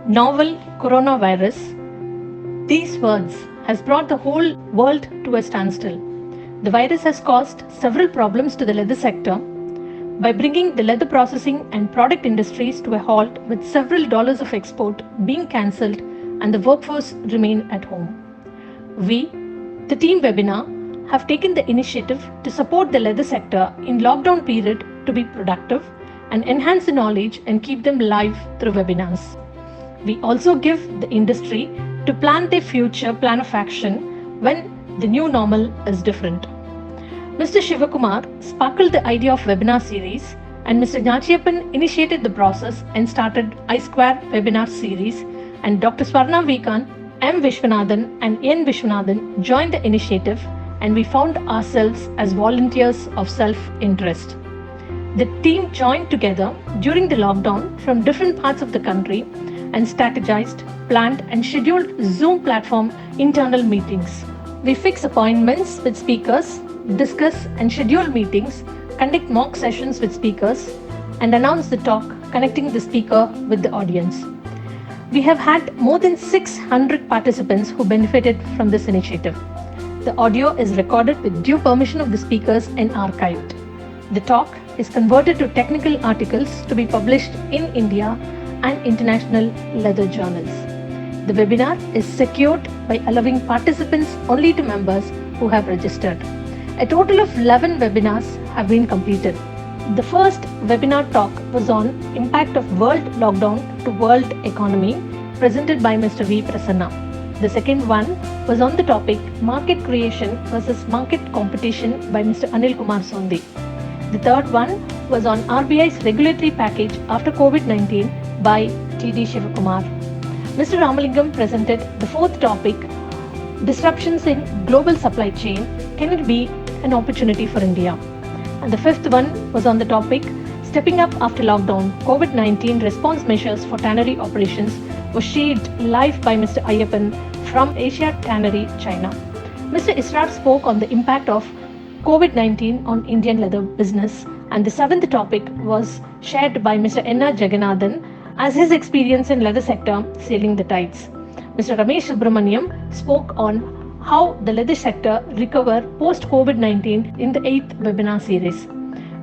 Novel coronavirus, these words has brought the whole world to a standstill. The virus has caused several problems to the leather sector by bringing the leather processing and product industries to a halt, with several dollars of export being cancelled and the workforce remain at home. We, the team webinar, have taken the initiative to support the leather sector in lockdown period to be productive and enhance the knowledge and keep them live through webinars. We also give the industry to plan their future plan of action when the new normal is different. Mr. Shivakumar sparkled the idea of webinar series, and Mr. Nachiyappan initiated the process and started I-Square webinar series, and Dr. Swarna Vikan, M. Vishwanathan and N. Vishwanathan joined the initiative, and we found ourselves as volunteers of self-interest. The team joined together during the lockdown from different parts of the country and strategized, planned and scheduled Zoom platform internal meetings. We fix appointments with speakers, discuss and schedule meetings, conduct mock sessions with speakers, and announce the talk, connecting the speaker with the audience. We have had more than 600 participants who benefited from this initiative. The audio is recorded with due permission of the speakers and archived. The talk is converted to technical articles to be published in India and international leather journals. The webinar is secured by allowing participants only to members who have registered. A total of 11 webinars have been completed. The first webinar talk was on impact of world lockdown to world economy, presented by Mr. V. Prasanna. The second one was on the topic market creation versus market competition by Mr. Anil Kumar Sondi. The third one was on RBI's regulatory package after COVID-19 by T.D. Shivakumar. Mr. Ramalingam presented the fourth topic, disruptions in global supply chain, can it be an opportunity for India? And the fifth one was on the topic, stepping up after lockdown, COVID-19 response measures for tannery operations, was shared live by Mr. Ayyappan from Asia Tannery, China. Mr. Israr spoke on the impact of COVID-19 on Indian leather business, and the seventh topic was shared by Mr. N.R. Jagannathan as his experience in leather sector sailing the tides. Mr. Ramesh Subramaniam spoke on how the leather sector recover post-COVID-19 in the 8th webinar series.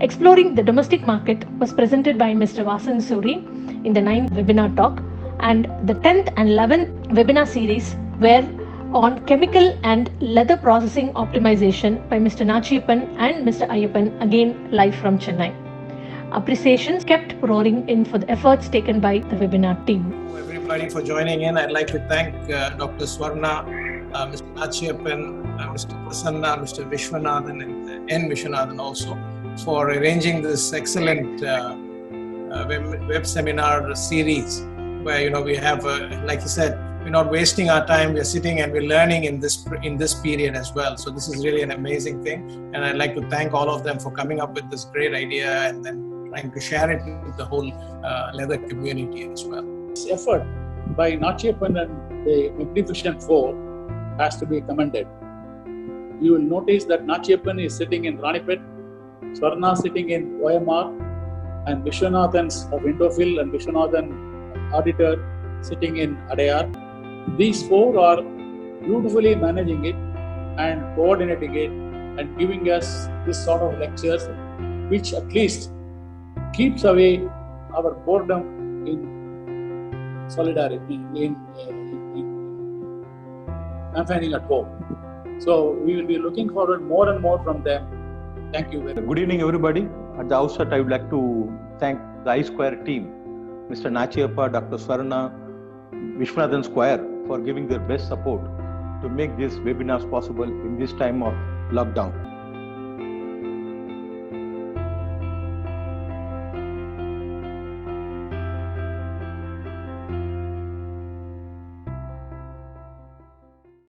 Exploring the domestic market was presented by Mr. Vasan Suri in the 9th webinar talk, and the 10th and 11th webinar series were on chemical and leather processing optimization by Mr. Nachiyappan and Mr. Ayyappan, again live from Chennai. Appreciations kept pouring in for the efforts taken by the webinar team. Everybody for joining in. I'd like to thank Dr. Swarna, Mr. Nachiyappan, Mr. Prasanna, Mr. Vishwanathan and N. Vishwanathan also for arranging this excellent web seminar series where we have, like you said, we're not wasting our time. We're sitting and we're learning in this period as well. So this is really an amazing thing, and I'd like to thank all of them for coming up with this great idea and then trying to share it with the whole leather community as well. This effort by Nachiyappan and the Magnificent Four has to be commended. You will notice that Nachiyappan is sitting in Ranipet, Swarna sitting in OMR, and Vishwanathan's of Indophil and Vishwanathan auditor sitting in Adayar. These four are beautifully managing it and coordinating it and giving us this sort of lectures, which at least keeps away our boredom in solidarity, in confining at home. So we will be looking forward more and more from them. Thank you very much. Good evening, everybody. At the outset, I would like to thank the I-Square team, Mr. Nachiyappa, Dr. Swarna, Vishwanathan Square, for giving their best support to make these webinars possible in this time of lockdown.